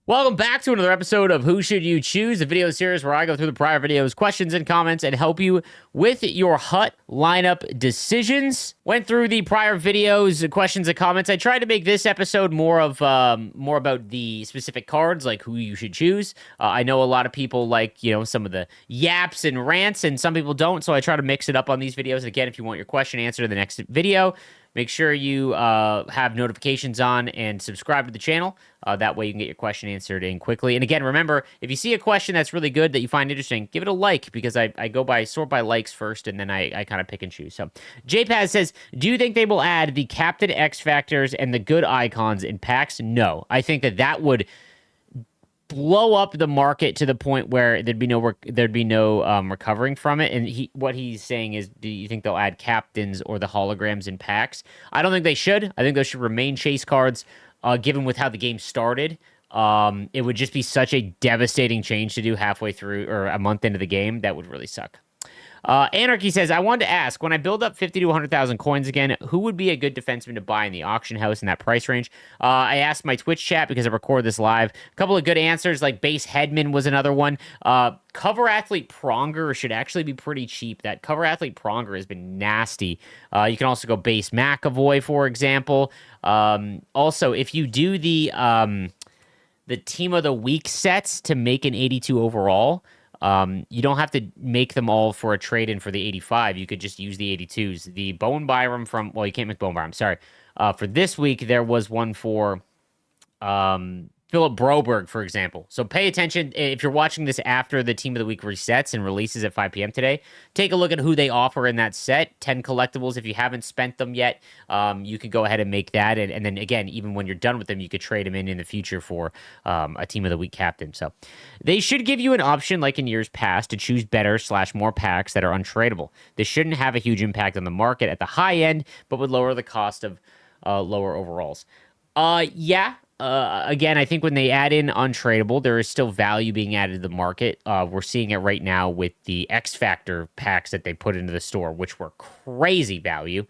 Welcome back to another episode of Who Should You Choose, a video series where I go through the prior videos, questions and comments, and help you with your HUT lineup decisions. Went through the prior videos, questions and comments. I tried to make this episode more about the specific cards, like who you should choose. I know a lot of people like, some of the yaps and rants, and some people don't, so I try to mix it up on these videos. Again, if you want your question answered in the next video, make sure you have notifications on and subscribe to the channel. That way you can get your question answered in quickly. And again, remember, if you see a question that's really good that you find interesting, give it a like, because I sort by likes first, and then I kind of pick and choose. So JPaz says, do you think they will add the Captain X Factors and the good icons in packs? No. I think that would blow up the market to the point where there'd be no recovering from it. And what he's saying is, do you think they'll add captains or the holograms in packs? I don't think they should. I think those should remain chase cards. Given with how the game started, it would just be such a devastating change to do halfway through or a month into the game. That would really suck. Anarchy says, I wanted to ask, when I build up 50 to 100,000 coins again, who would be a good defenseman to buy in the auction house in that price range? I asked my Twitch chat because I record this live. A couple of good answers, like Base Hedman was another one. Cover Athlete Pronger should actually be pretty cheap. That Cover Athlete Pronger has been nasty. You can also go Base McAvoy, for example. Also, if you do the Team of the Week sets to make an 82 overall, you don't have to make them all for a trade-in for the 85. You could just use the 82s. The Bone Byram you can't make Bone Byram, sorry. For this week, there was one for Philip Broberg, for example. So pay attention. If you're watching this after the Team of the Week resets and releases at 5 p.m. today, take a look at who they offer in that set. 10 collectibles. If you haven't spent them yet, you could go ahead and make that. And then, again, even when you're done with them, you could trade them in the future for a Team of the Week captain. So they should give you an option, like in years past, to choose better/more packs that are untradeable. This shouldn't have a huge impact on the market at the high end, but would lower the cost of lower overalls. Again, I think when they add in untradeable, there is still value being added to the market. We're seeing it right now with the X Factor packs that they put into the store, which were crazy value.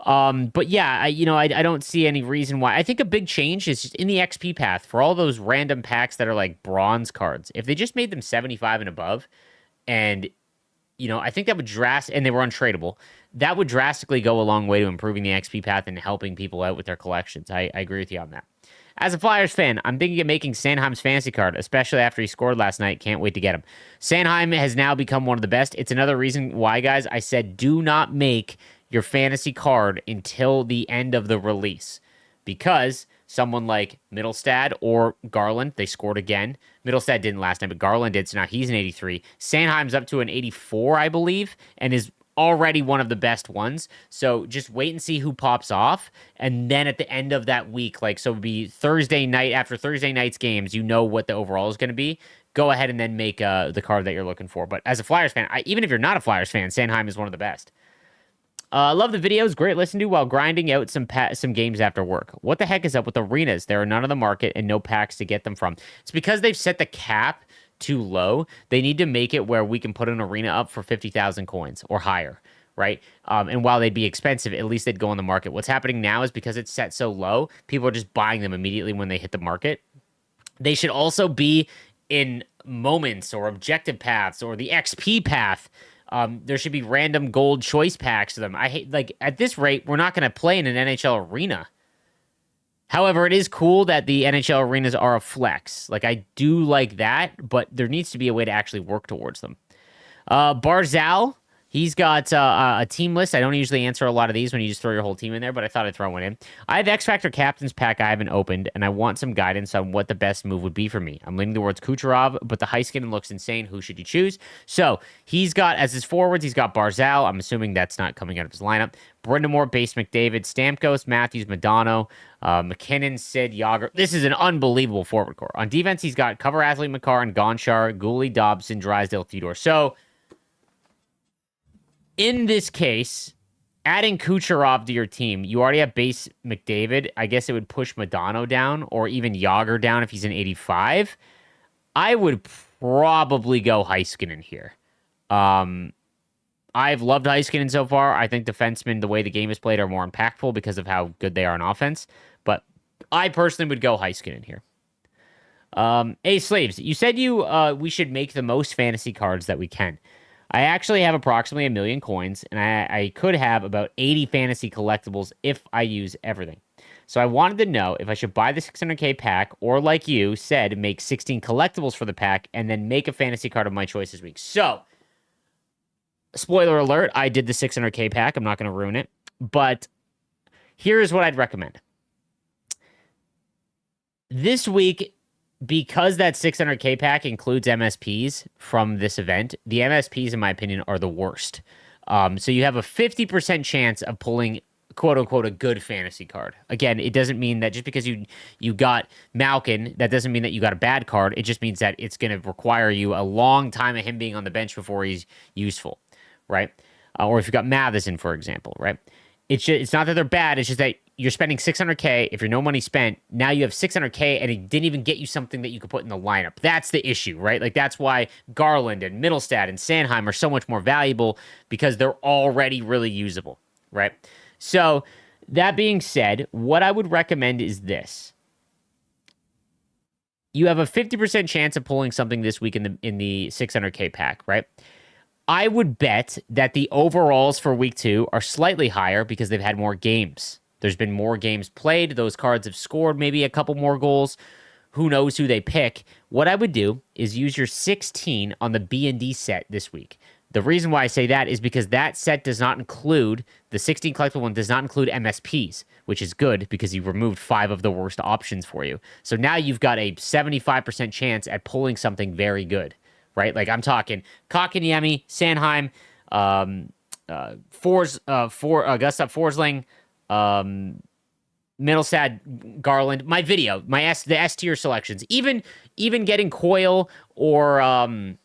But yeah, I don't see any reason why. I think a big change is just in the XP path for all those random packs that are like bronze cards. If they just made them 75 and above, and I think that would and they were untradeable, that would drastically go a long way to improving the XP path and helping people out with their collections. I agree with you on that. As a Flyers fan, I'm thinking of making Sanheim's fantasy card, especially after he scored last night. Can't wait to get him. Sanheim has now become one of the best. It's another reason why, guys, I said do not make your fantasy card until the end of the release. Because someone like Mittelstadt or Garland, they scored again. Mittelstadt didn't last night, but Garland did, so now he's an 83. Sanheim's up to an 84, I believe, and is already one of the best ones. So just wait and see who pops off. And then at the end of that week, so it'll be Thursday night, after Thursday night's games, you know what the overall is going to be. Go ahead and then make the card that you're looking for. But as a Flyers fan, even if you're not a Flyers fan, Sanheim is one of the best. Love the videos. Great listen to while grinding out some games after work. What the heck is up with arenas? There are none on the market and no packs to get them from. It's because they've set the cap too low. They need to make it where we can put an arena up for 50,000 coins or higher, right? And while they'd be expensive, at least they'd go on the market. What's happening now is because it's set so low, people are just buying them immediately when they hit the market. They should also be in moments or objective paths or the XP path. There should be random gold choice packs to them. I hate, at this rate, we're not going to play in an NHL arena. However, it is cool that the NHL arenas are a flex. I do like that, but there needs to be a way to actually work towards them. Barzal, he's got a team list. I don't usually answer a lot of these when you just throw your whole team in there, but I thought I'd throw one in. I have X Factor Captain's pack I haven't opened, and I want some guidance on what the best move would be for me. I'm leaning towards Kucherov, but the Heiskanen looks insane. Who should you choose? So he's got, as his forwards, he's got Barzal. I'm assuming that's not coming out of his lineup. Brindamore, Base McDavid, Stamkos, Matthews, Modano, McKinnon, Sid, Yager. This is an unbelievable forward core. On defense, he's got Cover Athlete Makar and Gonchar, Gooley, Dobson, Drysdale, Theodore. So in this case, adding Kucherov to your team, you already have Base McDavid. I guess it would push Modano down or even Yager down if he's an 85. I would probably go Heiskanen here. I've loved Heiskanen so far. I think defensemen, the way the game is played, are more impactful because of how good they are on offense. But I personally would go Heiskanen here. Hey, Slaves, you said we should make the most fantasy cards that we can. I actually have approximately 1,000,000 coins, and I could have about 80 fantasy collectibles if I use everything. So I wanted to know if I should buy the 600K pack, or like you said, make 16 collectibles for the pack, and then make a fantasy card of my choice this week. So, spoiler alert, I did the 600K pack. I'm not going to ruin it. But here's what I'd recommend. This week, because that 600K pack includes MSPs from this event, the MSPs, in my opinion, are the worst. So you have a 50% chance of pulling quote unquote a good fantasy card. Again, it doesn't mean that just because you got Malkin, that doesn't mean that you got a bad card. It just means that it's going to require you a long time of him being on the bench before he's useful, right? Or if you got Matheson, for example, right? It's not that they're bad. It's just that you're spending 600K. If you're no money spent, now you have 600K, and it didn't even get you something that you could put in the lineup. That's the issue, right? Like, that's why Garland and Mittelstadt and Sanheim are so much more valuable, because they're already really usable, right? So that being said, what I would recommend is this. You have a 50% chance of pulling something this week in the 600K pack, right? I would bet that the overalls for week 2 are slightly higher because they've had more games. There's been more games played. Those cards have scored maybe a couple more goals. Who knows who they pick? What I would do is use your 16 on the B&D set this week. The reason why I say that is because that set does not include, the 16 collectible one does not include MSPs, which is good because you removed 5 of the worst options for you. So now you've got a 75% chance at pulling something very good, right? Like, I'm talking Kotkaniemi, Sanheim, Gustav Forsling, Mittelstadt, Garland. My video, the S tier selections, even getting Coyle or I'm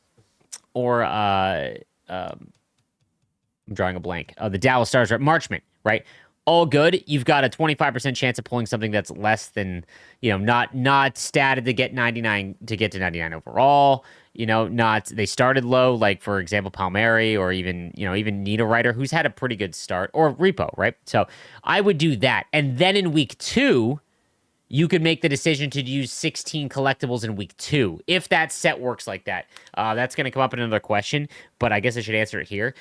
drawing a blank. The Dallas Stars, right? Marchment, right? All good. You've got a 25% chance of pulling something that's less than, not statted to get 99 to 99 overall. They started low, like, for example, Palmieri, or even Niederreiter, who's had a pretty good start, or Repo, right? So I would do that. And then in week 2, you could make the decision to use 16 collectibles in week 2, if that set works like that. That's going to come up in another question, but I guess I should answer it here.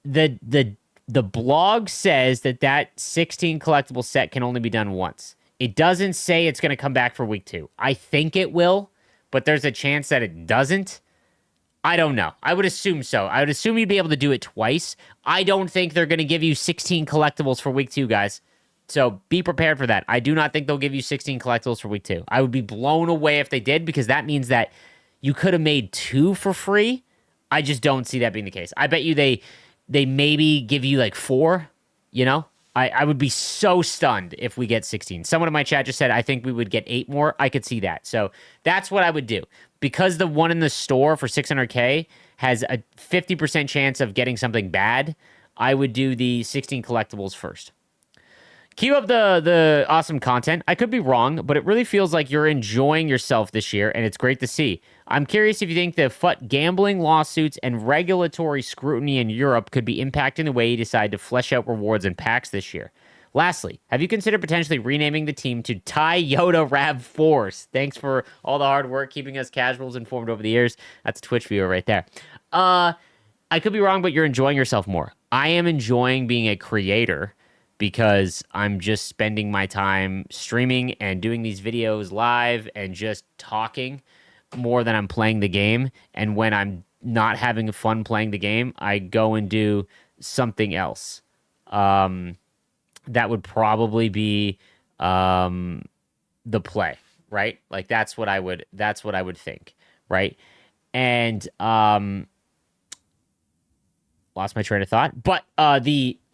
The blog says that 16 collectible set can only be done once. It doesn't say it's going to come back for week 2. I think it will, but there's a chance that it doesn't. I don't know. I would assume so. I would assume you'd be able to do it twice. I don't think they're going to give you 16 collectibles for week 2, guys. So be prepared for that. I do not think they'll give you 16 collectibles for week 2. I would be blown away if they did, because that means that you could have made 2 for free. I just don't see that being the case. I bet you they maybe give you like 4, I would be so stunned if we get 16. Someone in my chat just said, I think we would get 8 more. I could see that. So that's what I would do. Because the one in the store for 600K has a 50% chance of getting something bad, I would do the 16 collectibles first. Keep up the awesome content. I could be wrong, but it really feels like you're enjoying yourself this year, and it's great to see. I'm curious if you think the FUT gambling lawsuits and regulatory scrutiny in Europe could be impacting the way you decide to flesh out rewards and packs this year. Lastly, have you considered potentially renaming the team to Toyota RAV4s? Thanks for all the hard work keeping us casuals informed over the years. That's a Twitch viewer right there. I could be wrong, but you're enjoying yourself more. I am enjoying being a creator, because I'm just spending my time streaming and doing these videos live and just talking more than I'm playing the game. And when I'm not having fun playing the game, I go and do something else. That would probably be the play, right? Like, that's what I would think, right? And lost my train of thought. But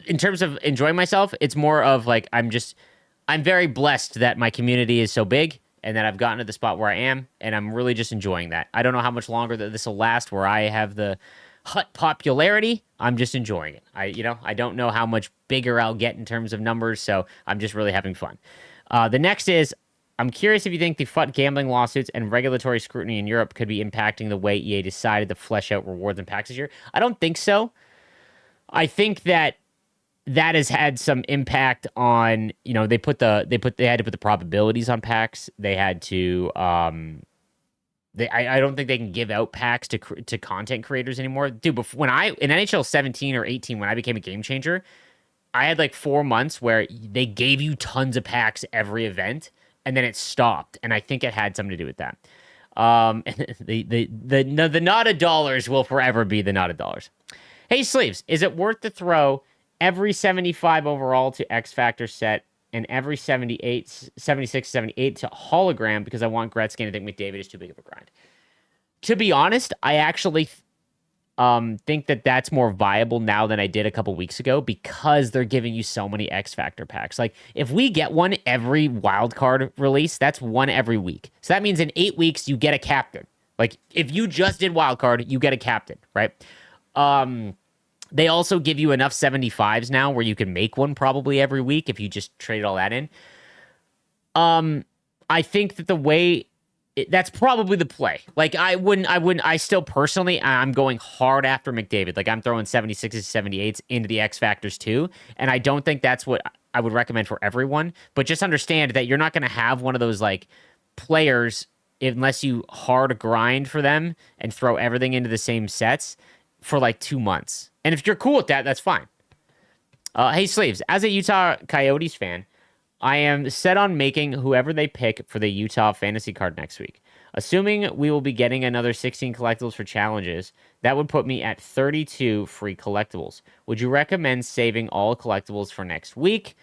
in terms of enjoying myself, it's more of like, I'm very blessed that my community is so big and that I've gotten to the spot where I am, and I'm really just enjoying that. I don't know how much longer that this will last, where I have the hut popularity. I'm just enjoying it. I don't know how much bigger I'll get in terms of numbers, so I'm just really having fun. The next is, I'm curious if you think the FUT gambling lawsuits and regulatory scrutiny in Europe could be impacting the way EA decided to flesh out rewards and packs this year. I don't think so. I think that has had some impact on, they had to put the probabilities on packs. They had to I don't think they can give out packs to content creators anymore, dude. Before, when I in NHL 17 or 18, when I became a game changer, I had like 4 months where they gave you tons of packs every event, and then it stopped, and I think it had something to do with that. The Nada dollars will forever be the Nada dollars. Hey, Sleeves, is it worth to throw every 75 overall to X Factor set and every 78, 76, 78 to hologram because I want Gretzky and I think McDavid is too big of a grind? To be honest, I actually think that that's more viable now than I did a couple weeks ago because they're giving you so many X Factor packs. Like, if we get one every wild card release, that's one every week. So that means in 8 weeks, you get a captain. Like, if you just did wild card, you get a captain, right? They also give you enough 75s now where you can make one probably every week if you just trade all that in. I think that that's probably the play. Like, I still personally, I'm going hard after McDavid. Like, I'm throwing 76s, 78s into the X Factors too. And I don't think that's what I would recommend for everyone. But just understand that you're not going to have one of those, like, players unless you hard grind for them and throw everything into the same sets for like 2 months. And if you're cool with that, that's fine. Hey, Sleeves, as a Utah Coyotes fan, I am set on making whoever they pick for the Utah fantasy card next week. Assuming we will be getting another 16 collectibles for challenges, that would put me at 32 free collectibles. Would you recommend saving all collectibles for next week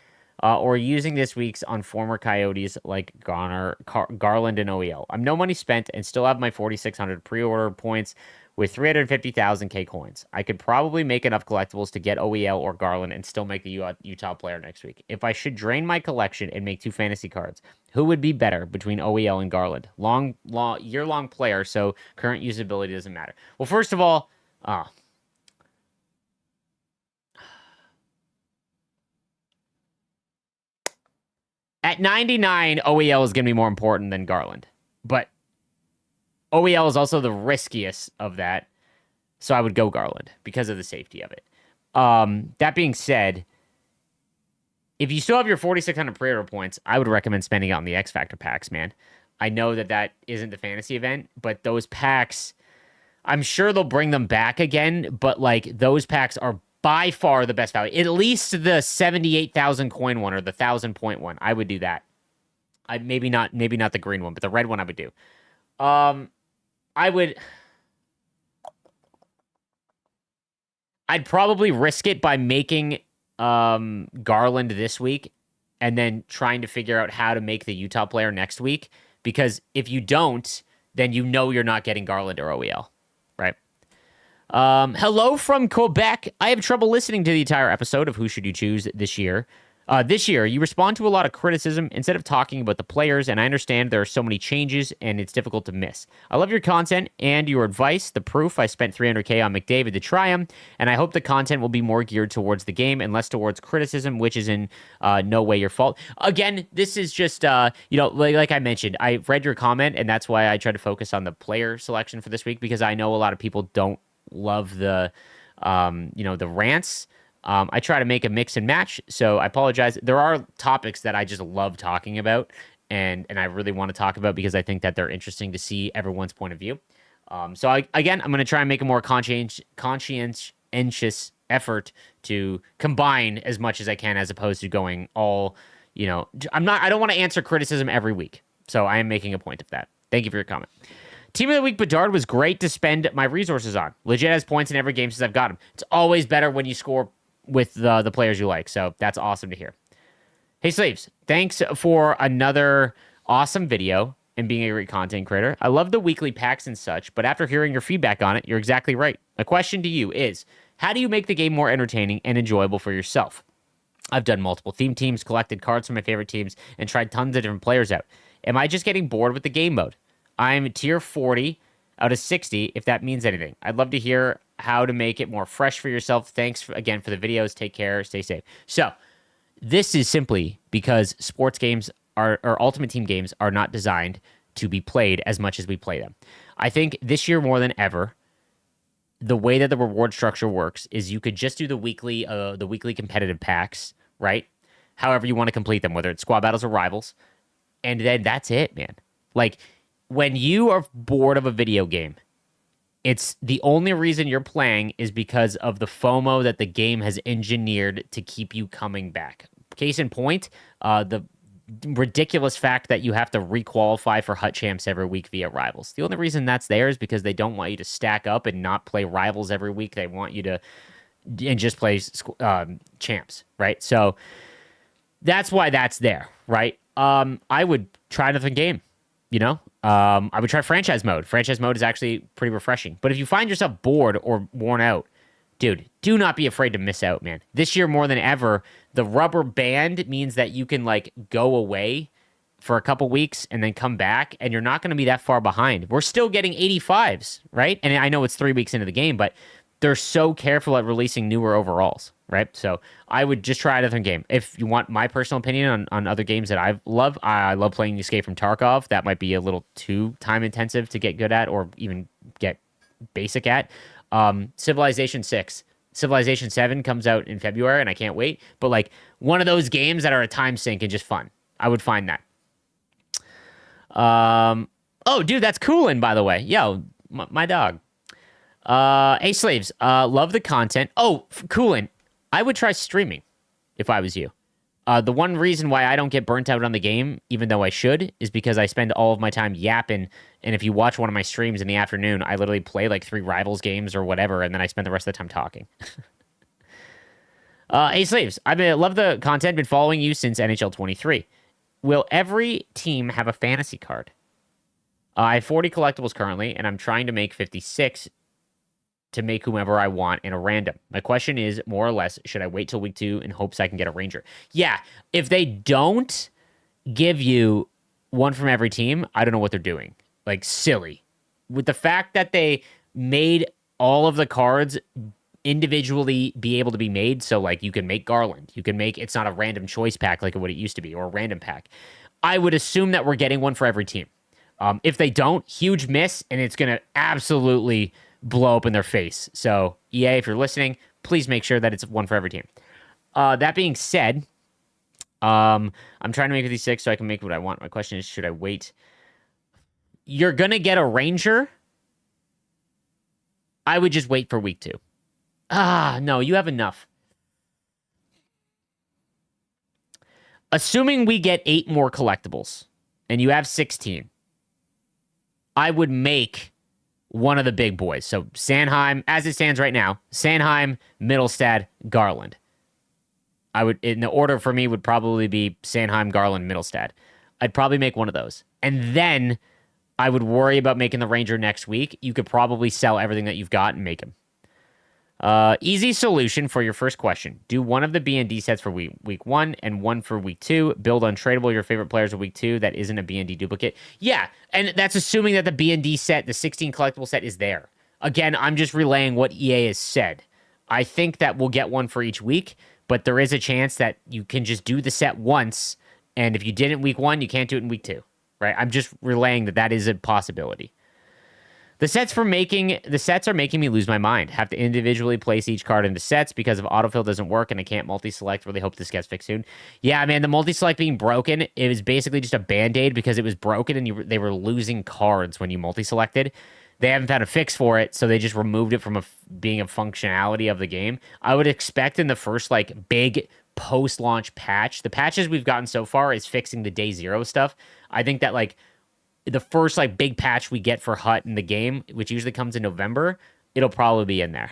or using this week's on former Coyotes like Garland and OEL? I'm no money spent and still have my 4,600 pre-order points with 350,000 K coins. I could probably make enough collectibles to get OEL or Garland and still make the Utah player next week. If I should drain my collection and make 2 fantasy cards, who would be better between OEL and Garland? Year-long player, so current usability doesn't matter. Well, first of all, at 99, OEL is going to be more important than Garland. But OEL is also the riskiest of that, so I would go Garland because of the safety of it. That being said, if you still have your 4,600 pre-order points, I would recommend spending it on the X Factor packs, man. I know that isn't the fantasy event, but those packs, I'm sure they'll bring them back again, but like those packs are by far the best value. At least the 78,000 coin one or the 1,000 point one, I would do that. Maybe not the green one, but the red one I would do. I'd probably risk it by making Garland this week and then trying to figure out how to make the Utah player next week. Because if you don't, then you know you're not getting Garland or OEL, right? Hello from Quebec. I have trouble listening to the entire episode of Who Should You Choose this year. This year, you respond to a lot of criticism instead of talking about the players, and I understand there are so many changes, and it's difficult to miss. I love your content and your advice. The proof, I spent $300K on McDavid to try him, and I hope the content will be more geared towards the game and less towards criticism, which is in no way your fault. Again, this is just, like I mentioned, I read your comment, and that's why I tried to focus on the player selection for this week, because I know a lot of people don't love the rants. I try to make a mix and match, so I apologize. There are topics that I just love talking about, and I really want to talk about because I think that they're interesting to see everyone's point of view. I'm going to try and make a more conscientious effort to combine as much as I can, as opposed to going all, I don't want to answer criticism every week, so I am making a point of that. Thank you for your comment. Team of the Week Bedard was great to spend my resources on. Legit has points in every game since I've got him. It's always better when you score with the players you like, so that's awesome to hear. Hey, Sleeves, thanks for another awesome video and being a great content creator. I love the weekly packs and such, but after hearing your feedback on it, you're exactly right. My question to you is, how do you make the game more entertaining and enjoyable for yourself? I've done multiple theme teams, collected cards from my favorite teams, and tried tons of different players out. Am I just getting bored with the game mode? I'm tier 40 out of 60, if that means anything. I'd love to hear how to make it more fresh for yourself. Thanks again for the videos. Take care. Stay safe. So this is simply because sports games or Ultimate Team games are not designed to be played as much as we play them. I think this year more than ever, the way that the reward structure works is you could just do the weekly competitive packs, right? However you want to complete them, whether it's squad battles or rivals. And then that's it, man. Like, when you are bored of a video game, it's the only reason you're playing is because of the FOMO that the game has engineered to keep you coming back. Case in point, the ridiculous fact that you have to requalify for Hut Champs every week via Rivals. The only reason that's there is because they don't want you to stack up and not play Rivals every week. They want you to and just play Champs, right? So that's why that's there, right? I would try another game, you know? I would try franchise mode. Franchise mode is actually pretty refreshing. But if you find yourself bored or worn out, dude, do not be afraid to miss out, man. This year more than ever, the rubber band means that you can like go away for a couple weeks and then come back, and you're not going to be that far behind. We're still getting 85s, right? And I know it's 3 weeks into the game, but they're so careful at releasing newer overalls, right? So I would just try a different game. If you want my personal opinion on other games that I love playing Escape from Tarkov. That might be a little too time intensive to get good at or even get basic at. Civilization 6. Civilization 7 comes out in February, and I can't wait. But like one of those games that are a time sink and just fun. I would find that. Oh, dude, that's Coolin, by the way. Yo, my dog. Hey, slaves, love the content. Oh, Coolin, I would try streaming if I was you. The one reason why I don't get burnt out on the game, even though I should, is because I spend all of my time yapping. And if you watch one of my streams in the afternoon, I literally play like 3 Rivals games or whatever, and then I spend the rest of the time talking. Hey, slaves, I love the content. Been following you since NHL 23. Will every team have a fantasy card? I have 40 collectibles currently, and I'm trying to make 56 to make whomever I want in a random. My question is, more or less, should I wait till week 2 in hopes I can get a Ranger? Yeah, if they don't give you one from every team, I don't know what they're doing. Like, silly. With the fact that they made all of the cards individually be able to be made, so, like, you can make Garland. You can make, it's not a random choice pack like what it used to be, or a random pack. I would assume that we're getting one for every team. If they don't, huge miss, and it's going to absolutely blow up in their face. So, EA, if you're listening, please make sure that it's one for every team. That being said, I'm trying to make 56 so I can make what I want. My question is, should I wait? You're going to get a Ranger. I would just wait for week 2. No, you have enough. Assuming we get 8 more collectibles and you have 16, I would make one of the big boys. So Sanheim, as it stands right now, Sanheim, Mittelstadt, Garland. I would, in the order for me, would probably be Sanheim, Garland, Mittelstadt. I'd probably make one of those. And then I would worry about making the Ranger next week. You could probably sell everything that you've got and make him. Easy solution for your first question. Do one of the B&D sets for week 1 and one for week 2. Build untradeable your favorite players of week 2 that isn't a B&D duplicate. Yeah, and that's assuming that the B&D set, the 16 collectible set, is there. Again, I'm just relaying what EA has said. I think that we'll get one for each week, but there is a chance that you can just do the set once, and if you did it in week 1, you can't do it in week 2. Right? I'm just relaying that is a possibility. The sets are making me lose my mind. Have to individually place each card into sets because if autofill doesn't work and I can't multi-select. Really hope this gets fixed soon. Yeah, man, the multi-select being broken, it was basically just a band-aid because it was broken and they were losing cards when you multi-selected. They haven't found a fix for it, so they just removed it from being a functionality of the game. I would expect in the first like big post-launch patch, the patches we've gotten so far is fixing the day 0 stuff. I think that like the first like big patch we get for Hut in the game, which usually comes in November, it'll probably be in there.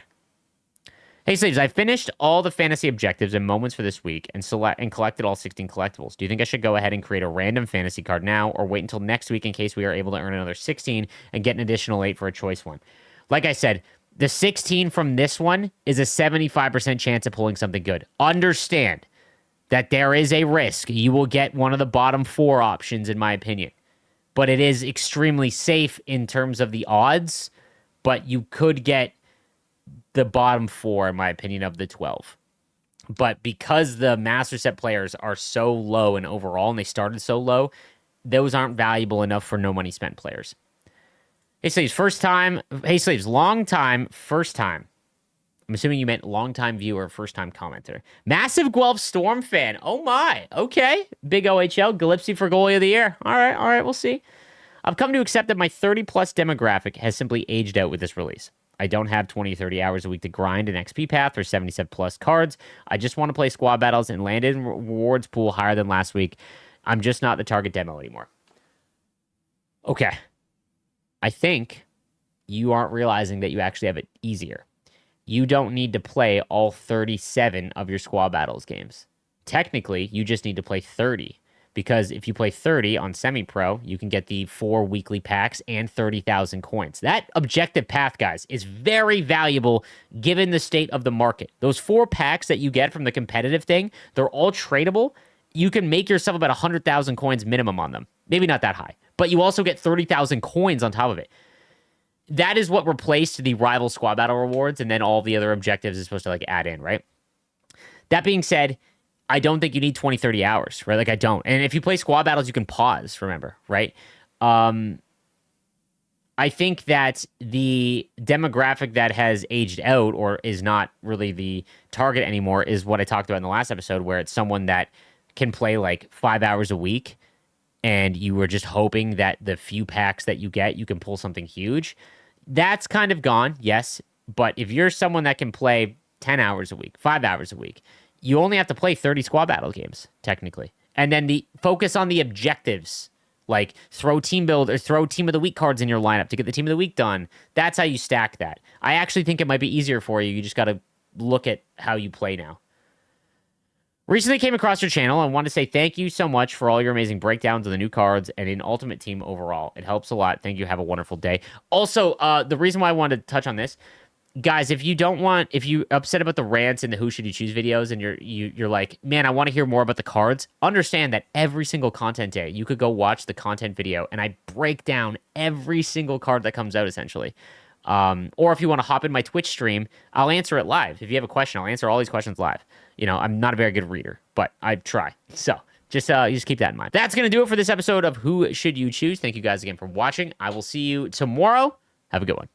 Hey, slaves, I finished all the fantasy objectives and moments for this week and collected all 16 collectibles. Do you think I should go ahead and create a random fantasy card now or wait until next week in case we are able to earn another 16 and get an additional 8 for a choice one? Like I said, the 16 from this one is a 75% chance of pulling something good. Understand that there is a risk. You will get one of the bottom 4 options, in my opinion. But it is extremely safe in terms of the odds, but you could get the bottom 4, in my opinion, of the 12. But because the Master Set players are so low in overall, and they started so low, those aren't valuable enough for no money spent players. Hey, Sleeves, first time. Hey, Sleeves, long time, first time. I'm assuming you meant long-time viewer, first-time commenter. Massive Guelph Storm fan. Oh, my. Okay. Big OHL. Gillespie for goalie of the year. All right. We'll see. I've come to accept that my 30 plus demographic has simply aged out with this release. I don't have 20, 30 hours a week to grind an XP path for 77 plus cards. I just want to play squad battles and land in rewards pool higher than last week. I'm just not the target demo anymore. Okay. I think you aren't realizing that you actually have it easier. You don't need to play all 37 of your squad battles games. Technically, you just need to play 30. Because if you play 30 on semi-pro, you can get the 4 weekly packs and 30,000 coins. That objective path, guys, is very valuable given the state of the market. Those 4 packs that you get from the competitive thing, they're all tradable. You can make yourself about 100,000 coins minimum on them. Maybe not that high. But you also get 30,000 coins on top of it. That is what replaced the rival squad battle rewards, and then all the other objectives is supposed to like add in, right? That being said, I don't think you need 20, 30 hours, right? Like, I don't. And if you play squad battles, you can pause, remember, right? I think that the demographic that has aged out or is not really the target anymore is what I talked about in the last episode, where it's someone that can play like 5 hours a week and you were just hoping that the few packs that you get, you can pull something huge. That's kind of gone, yes. But if you're someone that can play 10 hours a week, 5 hours a week, you only have to play 30 squad battle games, technically. And then the focus on the objectives, like throw team build or throw team of the week cards in your lineup to get the team of the week done. That's how you stack that. I actually think it might be easier for you. You just got to look at how you play now. Recently came across your channel and want to say thank you so much for all your amazing breakdowns of the new cards and in Ultimate Team overall. It helps a lot. Thank you. Have a wonderful day. Also, the reason why I wanted to touch on this, guys, if you're upset about the rants and the who should you choose videos and you're like, man, I want to hear more about the cards, understand that every single content day you could go watch the content video and I break down every single card that comes out essentially. Or if you want to hop in my Twitch stream, I'll answer it live. If you have a question, I'll answer all these questions live. You know, I'm not a very good reader, but I try. So just keep that in mind. That's going to do it for this episode of Who Should You Choose? Thank you guys again for watching. I will see you tomorrow. Have a good one.